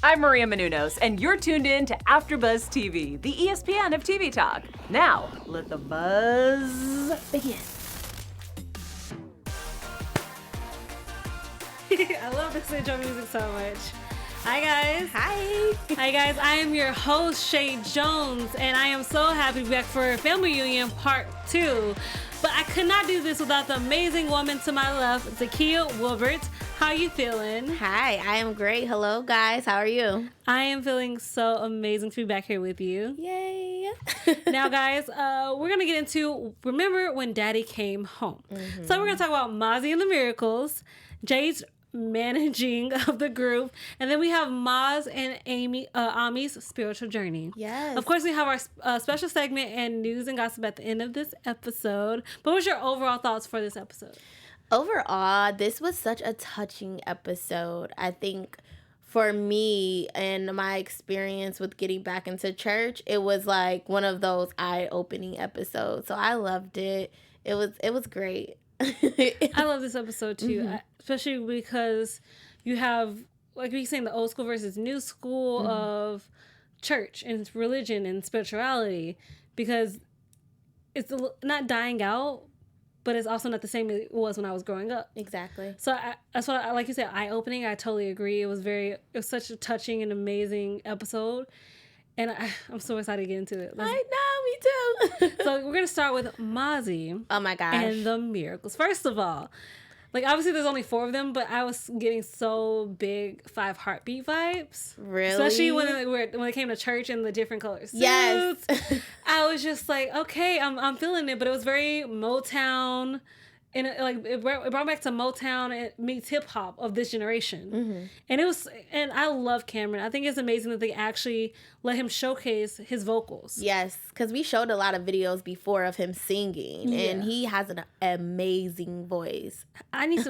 I'm Maria Menounos, and you're tuned in to AfterBuzz TV, the ESPN of TV talk. Now, let the buzz begin. I love this intro music so much. Hi guys. Hi. Hi guys, I am your host, Chae Jones, and I am so happy to be back for Family Reunion Part 2. But I could not do this without the amazing woman to my left, Zakiyyah Wilbert. How you feeling? Hi, I am great. Hello guys, how are you? I am feeling so amazing to be back here with you. Yay. Now guys, we're going to get into Remember When Daddy Came Home. Mm-hmm. So we're going to talk about Mazzi and the Miracles, Jade's managing of the group, and then we have Maz and Ami's spiritual journey. Yes. Of course, we have our special segment and news and gossip at the end of this episode. But what's your overall thoughts for this episode? Overall, this was such a touching episode. I think for me and my experience with getting back into church, it was like one of those eye-opening episodes. So I loved it. It was great. I love this episode too, mm-hmm. Especially because you have, like we saying, the old school versus new school mm-hmm. of church and religion and spirituality, because it's not dying out, but it's also not the same as it was when I was growing up. Exactly. So that's what like you said, eye-opening. I totally agree. It was such a touching and amazing episode. And I'm so excited to get into it. I know, me too. So we're going to start with Mazzi. Oh my gosh. And the Miracles. First of all, like obviously there's only 4 of them, but I was getting so big 5 Heartbeat vibes. Really? Especially when it came to church and the different colors. Yes. I was just like, okay, I'm feeling it, but it was very Motown. And it brought back to Motown and meets hip hop of this generation. Mm-hmm. And I love Cameron. I think it's amazing that they actually let him showcase his vocals. Yes, because we showed a lot of videos before of him singing, and he has an amazing voice.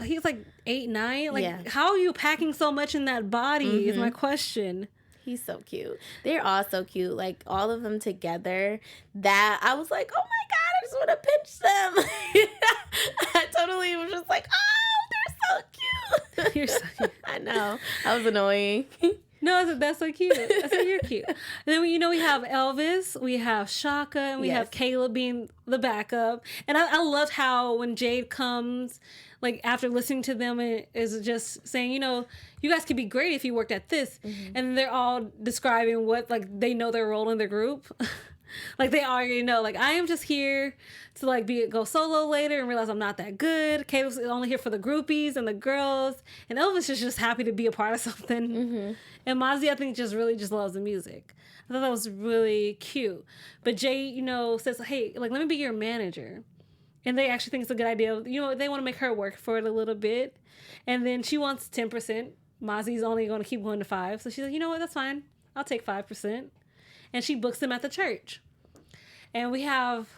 He's like 8, 9. Like, yeah. How are you packing so much in that body mm-hmm. is my question. He's so cute. They're all so cute. Like, all of them together, that I was like, oh my God, I just want to pinch them. I totally was just like, oh, they're so cute. You're so cute. I know. I was annoying. No, that's so cute. I said you're cute. And then, we have Elvis, we have Shaka, and we have Caleb being the backup. And I love how when Jade comes, like, after listening to them, and is just saying, you guys could be great if you worked at this. Mm-hmm. And they're all describing what, like, they know their role in the group. Like, they already know, like, I am just here to, like, go solo later and realize I'm not that good. Caleb's only here for the groupies and the girls. And Elvis is just happy to be a part of something. Mm-hmm. And Mazzi, I think, really loves the music. I thought that was really cute. But Jay, says, hey, like, let me be your manager. And they actually think it's a good idea. They want to make her work for it a little bit. And then she wants 10%. Mazzi's only going to keep going to 5. So she's like, you know what, that's fine. I'll take 5%. And she books him at the church. And we have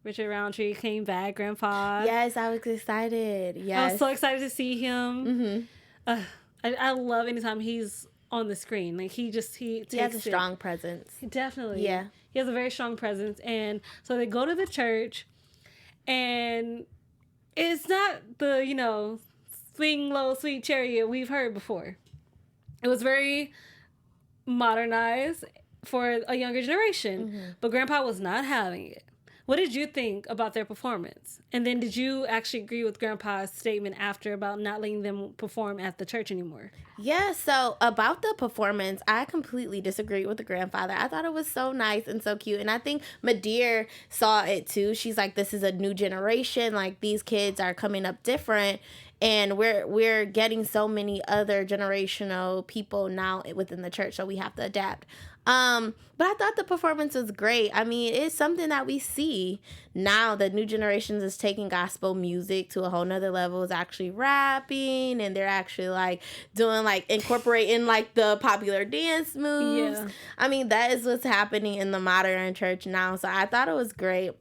Richard Roundtree came back, Grandpa. Yes, I was excited. Yes. I was so excited to see him. Mm-hmm. I love anytime he's on the screen. Like, he has a strong presence. Definitely. Yeah. He has a very strong presence. And so they go to the church, and it's not the, swing low, sweet chariot we've heard before. It was very modernized for a younger generation. Mm-hmm. But Grandpa was not having it. What did you think about their performance? And then did you actually agree with Grandpa's statement after about not letting them perform at the church anymore? Yeah, so about the performance, I completely disagree with the grandfather. I thought it was so nice and so cute. And I think Madeir saw it too. She's like, this is a new generation. Like, these kids are coming up different. And we're getting so many other generational people now within the church, so we have to adapt. But I thought the performance was great. I mean, it's something that we see now. The new generations is taking gospel music to a whole nother level. It's actually rapping, and they're actually like doing like incorporating like the popular dance moves. Yeah. I mean, that is what's happening in the modern church now. So I thought it was great.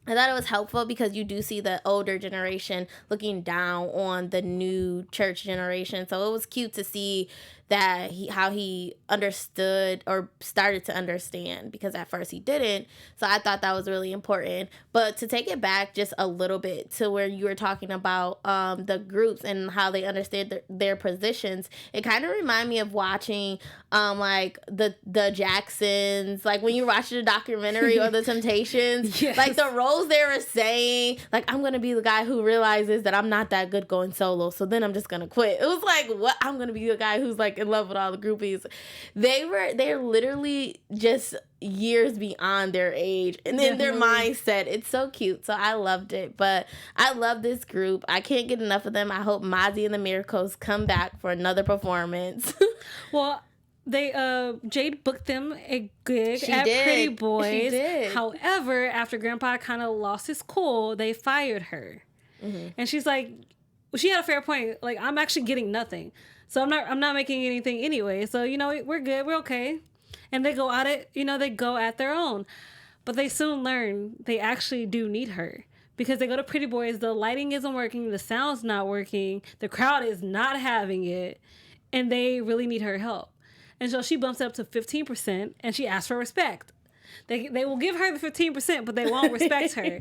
I thought it was helpful because you do see the older generation looking down on the new church generation. So it was cute to see that how he understood or started to understand, because at first he didn't. So I thought that was really important. But to take it back just a little bit to where you were talking about the groups and how they understood their positions, it kind of reminded me of watching like the Jacksons, like when you watch the documentary or the Temptations, yes. Like the roles they were saying, like, I'm gonna be the guy who realizes that I'm not that good going solo, so then I'm just gonna quit. It was like, what? I'm gonna be the guy who's like in love with all the groupies. They're literally just years beyond their age and then their mindset. It's so cute. So I loved it. But I love this group. I can't get enough of them. I hope Mazzi and the Miracles come back for another performance. Well, they Jade booked them a gig at Pretty Boys. She did. However, after Grandpa kind of lost his cool, they fired her. Mm-hmm. And she's like, well, she had a fair point. Like, I'm actually getting nothing. So I'm not making anything anyway. So, we're good. We're okay. And they go at it, they go at their own. But they soon learn they actually do need her. Because they go to Pretty Boys, the lighting isn't working, the sound's not working, the crowd is not having it, and they really need her help. And so she bumps it up to 15%, and she asks for respect. They will give her the 15%, but they won't respect her.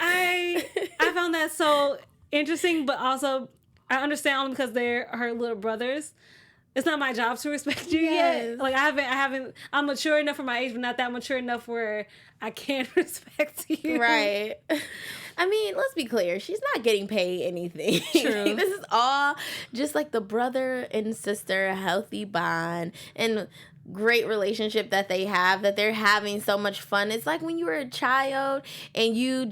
Right. I found that so interesting, but also I understand only because they're her little brothers. It's not my job to respect you yet. Like I haven't. I'm mature enough for my age, but not that mature enough where I can't respect you. Right. I mean, let's be clear. She's not getting paid anything. True. This is all just like the brother and sister healthy bond and great relationship that they're having so much fun. It's like when you were a child and you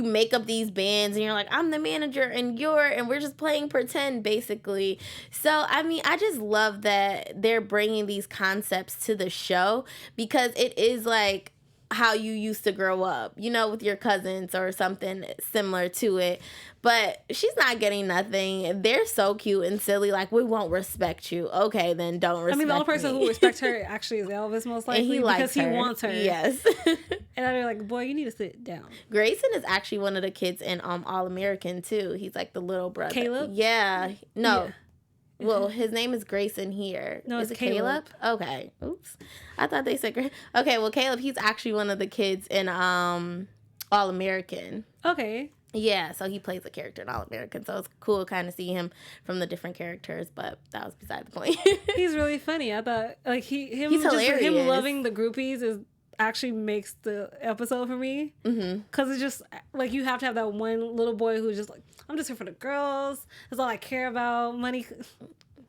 make up these bands and you're like, I'm the manager and we're just playing pretend basically. So I mean, I just love that they're bringing these concepts to the show because it is like how you used to grow up, with your cousins or something similar to it. But she's not getting nothing. They're so cute and silly. Like, we won't respect you. Okay, then don't respect me. I mean, the only person who respects her actually is Elvis, most likely. And because he wants her. Yes. And I'd be like, boy, you need to sit down. Grayson is actually one of the kids in All American, too. He's like the little brother. Caleb? Yeah. No. Yeah. Well, his name is Grayson here. No, is it's it Caleb? Okay. Oops. I thought they said okay, well, Caleb, he's actually one of the kids in All American. Okay. Yeah, so he plays a character in All American. So it's cool to kind of see him from the different characters, but that was beside the point. He's really funny. I thought like he's hilarious. Him loving the groupies is actually makes the episode for me. Because it's just like you have to have that one little boy who's just like, I'm just here for the girls. That's all I care about. Money.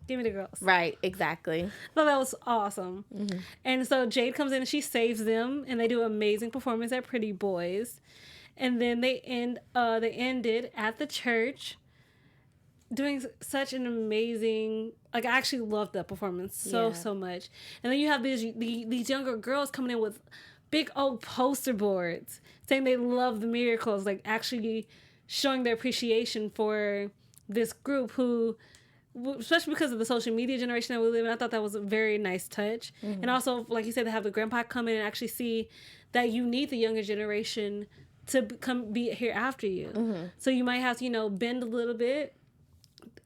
Give me the girls. Right, exactly. I thought that was awesome. Mm-hmm. And so Jade comes in and she saves them, and they do an amazing performance at Pretty Boys. And then they ended at the church doing such an amazing, like, I actually loved that performance so much. And then you have these younger girls coming in with big old poster boards saying they love the Miracles, like actually showing their appreciation for this group who, especially because of the social media generation that we live in, I thought that was a very nice touch. Mm-hmm. And also, like you said, to have the grandpa come in and actually see that you need the younger generation to come be here after you. Mm-hmm. So you might have to, bend a little bit.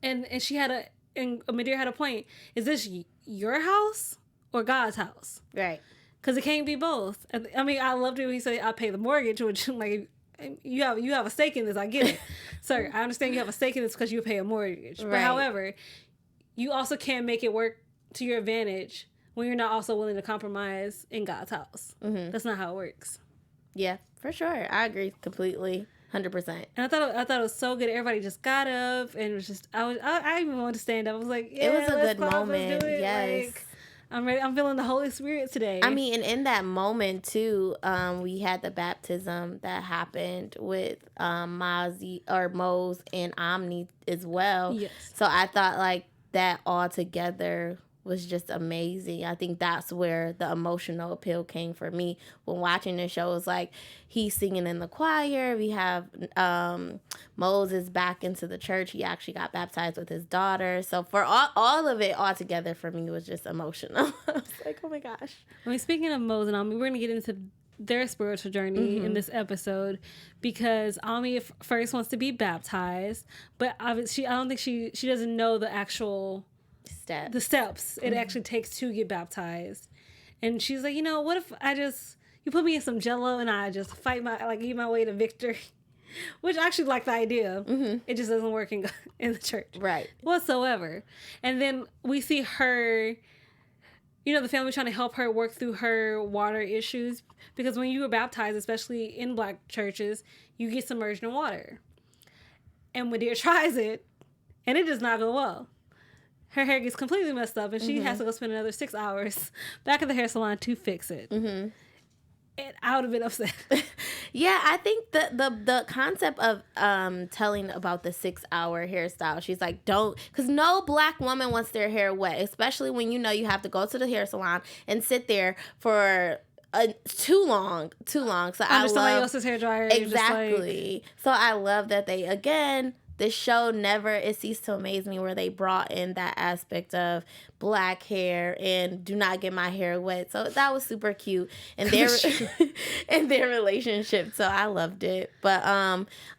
And she had and Madea had a point. Is this your house or God's house? Right. Because it can't be both. I mean, I loved it when he said, I pay the mortgage, which, like, you have a stake in this. I get it. Sir, I understand you have a stake in this because you pay a mortgage. Right. But however, you also can't make it work to your advantage when you're not also willing to compromise in God's house. Mm-hmm. That's not how it works. Yeah, for sure. I agree completely. 100%. And I thought it was so good. Everybody just got up and it was just I even wanted to stand up. I was like, yeah, it was a good clap, moment. Yes. Like, I'm ready. I'm feeling the Holy Spirit today. I mean, and in that moment too, we had the baptism that happened with Mazzi or Mose and Omni as well. Yes. So I thought like that all together was just amazing. I think that's where the emotional appeal came for me when watching the show. It's like he's singing in the choir. We have Moses back into the church. He actually got baptized with his daughter. So for all of it all together for me was just emotional. I was like, oh my gosh. I mean, speaking of Moses and Omni, we're going to get into their spiritual journey in this episode, because Ami first wants to be baptized, but obviously I don't think she doesn't know the actual steps it actually takes to get baptized. And she's like, what if you put me in some Jello and I just eat my way to victory? Which I actually like the idea. It just doesn't work in the church. Right. Whatsoever. And then we see her, the family trying to help her work through her water issues. Because when you were baptized, especially in Black churches, you get submerged in water. And Medea tries it, and it does not go well. Her hair gets completely messed up, and she has to go spend another 6 hours back at the hair salon to fix it. And I would have been upset. Yeah, I think the concept of telling about the 6-hour hairstyle, she's like, don't, because no Black woman wants their hair wet, especially when you have to go to the hair salon and sit there for too long. So I love somebody else's hair dryer. Exactly. So I love that they, again, the show it ceased to amaze me where they brought in that aspect of Black hair and do not get my hair wet. So that was super cute. And their relationship. So I loved it. But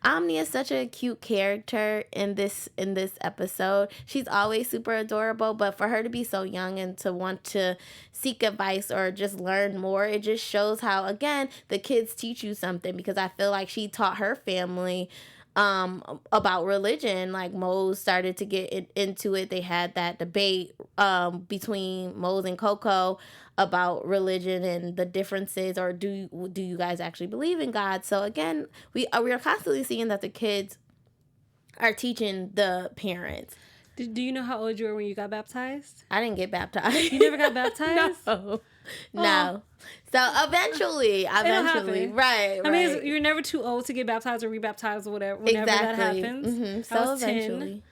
Omni is such a cute character in this episode. She's always super adorable, but for her to be so young and to want to seek advice or just learn more, it just shows how, again, the kids teach you something, because I feel like she taught her family about religion. Like Mose started to get into it. They had that debate between Mose and Coco about religion and the differences, or do you guys actually believe in God? So again, we are constantly seeing that the kids are teaching the parents. Do you know how old you were when you got baptized? I didn't get baptized. You never got baptized? No. So eventually, right. I mean, you're never too old to get baptized or rebaptized or whatever. Whenever that happens. So I was eventually,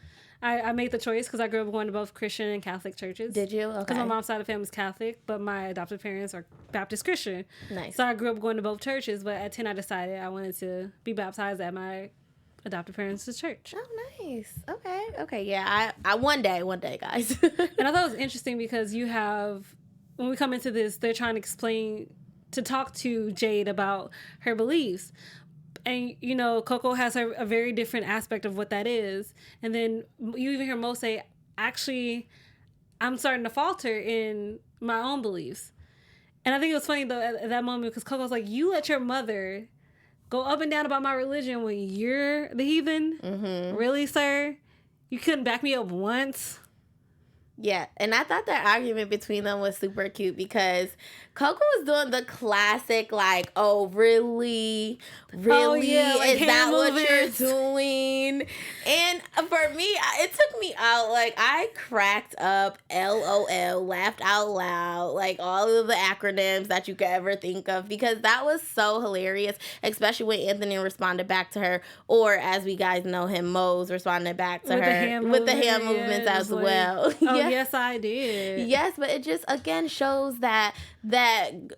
10. I made the choice because I grew up going to both Christian and Catholic churches. Did you? Okay. Because my mom's side of the family is Catholic, but my adopted parents are Baptist Christian. Nice. So I grew up going to both churches, but at 10 I decided I wanted to be baptized at my adopted parents' church. Oh, nice. Okay. Yeah, I one day, guys. And I thought it was interesting because you have, when we come into this, they're trying to talk to Jade about her beliefs. And, Coco has a very different aspect of what that is. And then you even hear Mo say, actually, I'm starting to falter in my own beliefs. And I think it was funny, though, at that moment, because Coco's like, you let your mother go up and down about my religion when you're the heathen? Really, sir? You couldn't back me up once? Yeah, and I thought that argument between them was super cute because Coco was doing the classic, like, oh, really? Oh, yeah, like is that what you're doing? And for me, it took me out. Like, I cracked up, LOL, laughed out loud, like all of the acronyms that you could ever think of, because that was so hilarious, especially when Anthony responded back to her, or as we guys know him, Mose responded back to her with the hand movements as well. Oh, yes, I did. Yes, but it just, again, shows that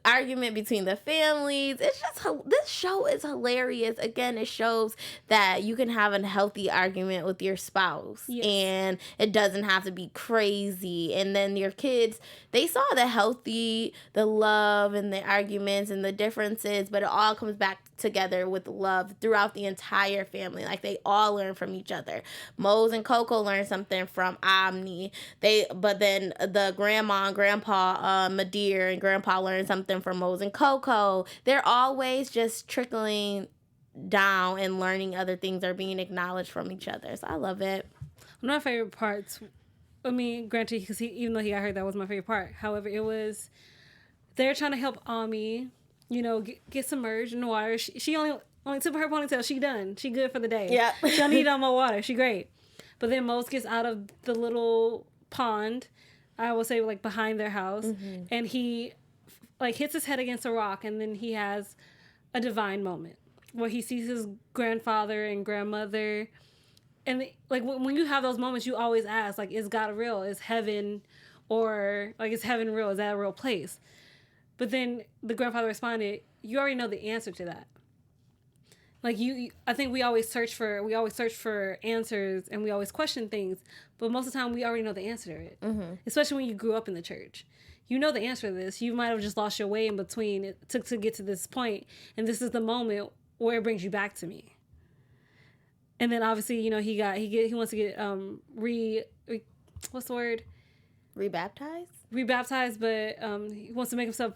argument between the families. It's just, this show is hilarious. Again, it shows that you can have a healthy argument with your spouse. Yes. And it doesn't have to be crazy. And then your kids, they saw the love and the arguments and the differences, but it all comes back together with love throughout the entire family. Like, they all learn from each other. Mose and Coco learn something from Omni. But then the grandma and grandpa, Medea and grandpa learn something from Mose and Coco. They're always just trickling down and learning other things are being acknowledged from each other. So I love it. One of my favorite parts, I mean, granted, because even though he got hurt, that was my favorite part. However, it was, they're trying to help Ami, get submerged in the water. She only took her ponytail. She done. She good for the day. Yeah. She don't need no more water. She great. But then Mose gets out of the little pond, I will say, like, behind their house, and he, like, hits his head against a rock, and then he has a divine moment where he sees his grandfather and grandmother. And, like, when you have those moments, you always ask, like, is God real? Is heaven, or, like, is heaven real? Is that a real place? But then the grandfather responded, you already know the answer to that. Like I think we always search for answers, and we always question things, but most of the time we already know the answer to it. Mm-hmm. Especially when you grew up in the church, you know the answer to this. You might have just lost your way in between it to get to this point, and this is the moment where it brings you back to me. And then obviously, he wants to get what's the word? Rebaptized, but he wants to make himself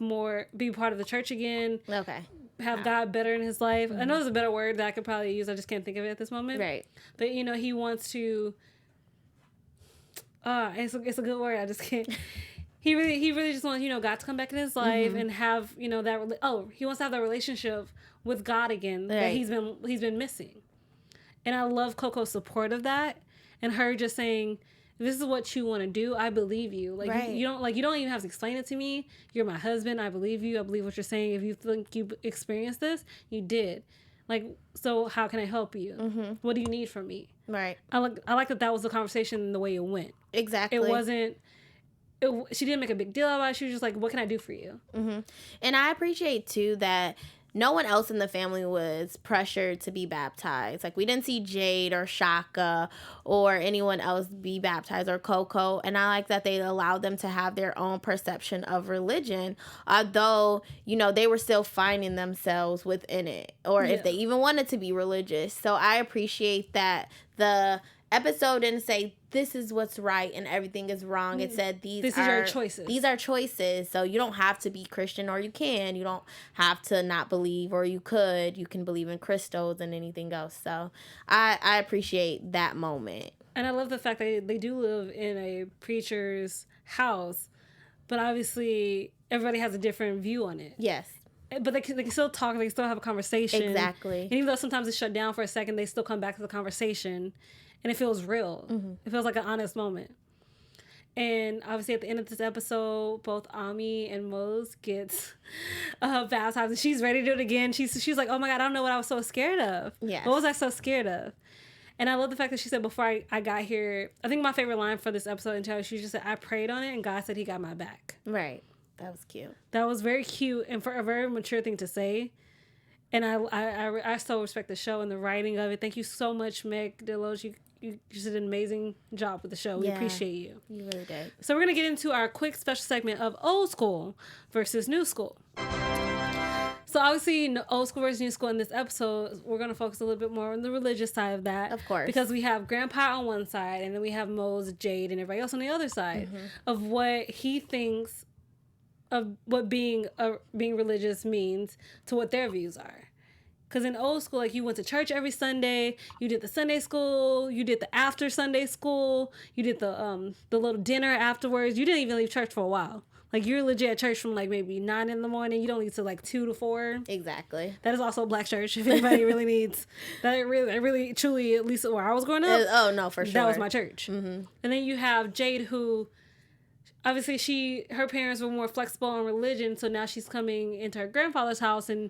be part of the church again. Okay. Have God better in his life. Mm-hmm. I know there's a better word that I could probably use. I just can't think of it at this moment. Right. But, he wants to... it's a good word. I just can't... He really just wants, God to come back in his life and have, he wants to have that relationship with God again that he's been missing. And I love Coco's support of that, and her just saying, this is what you want to do. I believe you. Like, right. you don't even have to explain it to me. You're my husband. I believe you. I believe what you're saying. If you think you experienced this, you did. Like, so how can I help you? Mm-hmm. What do you need from me? Right. I like that was the conversation and the way it went. Exactly. It wasn't, she didn't make a big deal about it. She was just like, what can I do for you? Mm-hmm. And I appreciate, too, that no one else in the family was pressured to be baptized. Like, we didn't see Jade or Shaka or anyone else be baptized, or Coco. And I like that they allowed them to have their own perception of religion, although, they were still finding themselves within it, or if they even wanted to be religious. So I appreciate that the episode didn't say this is what's right and everything is wrong. It said these are your choices. These are choices. So you don't have to be Christian, or you can. You don't have to not believe, or you could. You can believe in crystals and anything else. So I appreciate that moment. And I love the fact that they do live in a preacher's house, but obviously everybody has a different view on it. Yes. But they can still talk. They can still have a conversation. Exactly. And even though sometimes it's shut down for a second, they still come back to the conversation. And it feels real. Mm-hmm. It feels like an honest moment. And obviously at the end of this episode, both Ami and Mose gets baptized. And she's ready to do it again. She's like, oh my God, I don't know what I was so scared of. Yes. What was I so scared of? And I love the fact that she said before I got here, I think my favorite line for this episode until she just said, I prayed on it and God said he got my back. Right. That was cute. That was very cute and for a very mature thing to say. And I so respect the show and the writing of it. Thank you so much, Meg Deloge. You just did an amazing job with the show. We appreciate you. You really did. So we're going to get into our quick special segment of old school versus new school. So obviously, old school versus new school in this episode, we're going to focus a little bit more on the religious side of that. Of course. Because we have Grandpa on one side, and then we have Mose, Jade, and everybody else on the other side of what he thinks of what being religious means to what their views are. Because in old school, like, you went to church every Sunday, you did the Sunday school, you did the after Sunday school, you did the little dinner afterwards. You didn't even leave church for a while. Like, you're legit at church from, like, maybe 9 in the morning. You don't leave till, like, 2 to 4. Exactly. That is also a black church, if anybody really needs. That really, truly, at least where I was growing up. Oh, no, for sure. That was my church. Mm-hmm. And then you have Jade, who... Obviously, her parents were more flexible on religion, so now she's coming into her grandfather's house and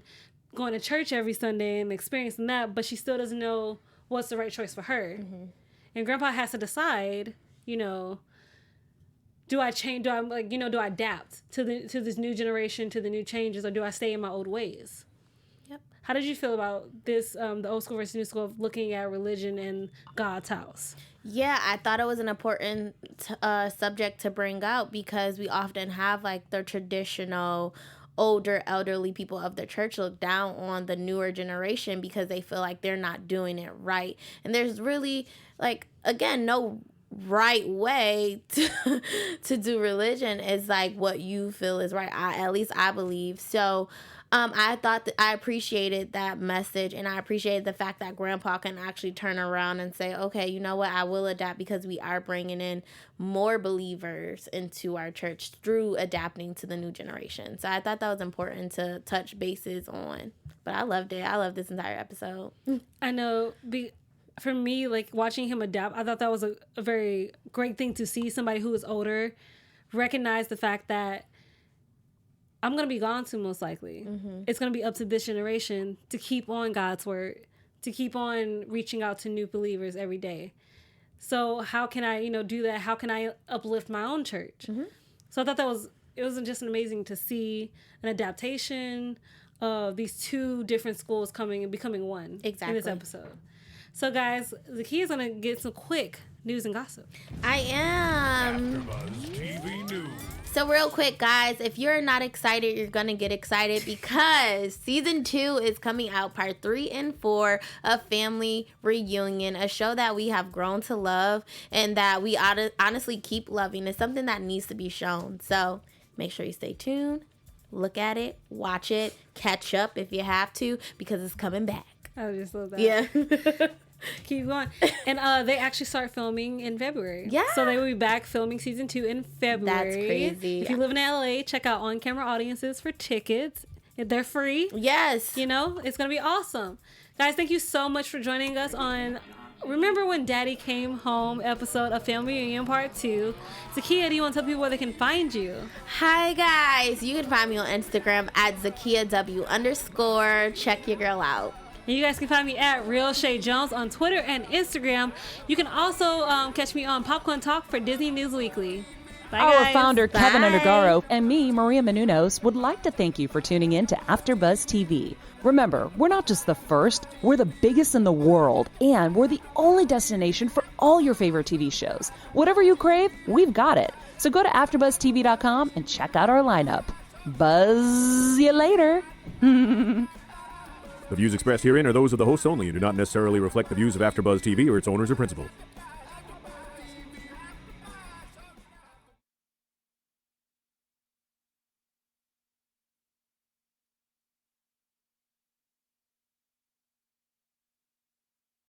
going to church every Sunday and experiencing that, but she still doesn't know what's the right choice for her. Mm-hmm. And Grandpa has to decide, do I change? Do I adapt to this new generation, to the new changes, or do I stay in my old ways? Yep. How did you feel about this, the old school versus new school of looking at religion in God's house? Yeah, I thought it was an important subject to bring out because we often have, like, the traditional older elderly people of the church look down on the newer generation because they feel like they're not doing it right. And there's really, like, again, no right way to do religion. Is like what you feel is right. At least I believe. So I thought that I appreciated that message, and I appreciated the fact that Grandpa can actually turn around and say, okay, you know what, I will adapt because we are bringing in more believers into our church through adapting to the new generation. So I thought that was important to touch bases on. But I loved it. I loved this entire episode. I know. For me, like, watching him adapt, I thought that was a very great thing to see. Somebody who is older recognize the fact that I'm going to be gone soon, most likely. Mm-hmm. It's going to be up to this generation to keep on God's word, to keep on reaching out to new believers every day. So how can I, do that? How can I uplift my own church? Mm-hmm. So I thought it was just amazing to see an adaptation of these two different schools coming and becoming one in this episode. So, guys, Zakiyah's going to get some quick news and gossip. I am. AfterBuzz TV News. So real quick, guys, if you're not excited, you're going to get excited because season 2 is coming out, part 3 and 4 of Family Reunion, a show that we have grown to love and that we honestly keep loving. It's something that needs to be shown. So make sure you stay tuned, look at it, watch it, catch up if you have to, because it's coming back. I just love that. Yeah. Keep going. And they actually start filming in February. Yeah. So they will be back filming season 2 in February. That's crazy. If you live in LA, check out On Camera Audiences for tickets. They're free. Yes. You know, it's going to be awesome. Guys, thank you so much for joining us on Remember When Daddy Came Home episode of Family Reunion Part 2. Zakiyyah, do you want to tell people where they can find you? Hi, guys. You can find me on Instagram at ZakiyyahW_. Check your girl out. And you guys can find me at Real Chae Jones on Twitter and Instagram. You can also catch me on Popcorn Talk for Disney News Weekly. Bye, Our guys. founder, Bye. Keven Undergaro, and me, Maria Menounos, would like to thank you for tuning in to AfterBuzz TV. Remember, we're not just the first, we're the biggest in the world, and we're the only destination for all your favorite TV shows. Whatever you crave, we've got it. So go to AfterBuzzTV.com and check out our lineup. Buzz you later. The views expressed herein are those of the hosts only and do not necessarily reflect the views of AfterBuzz TV or its owners or principal.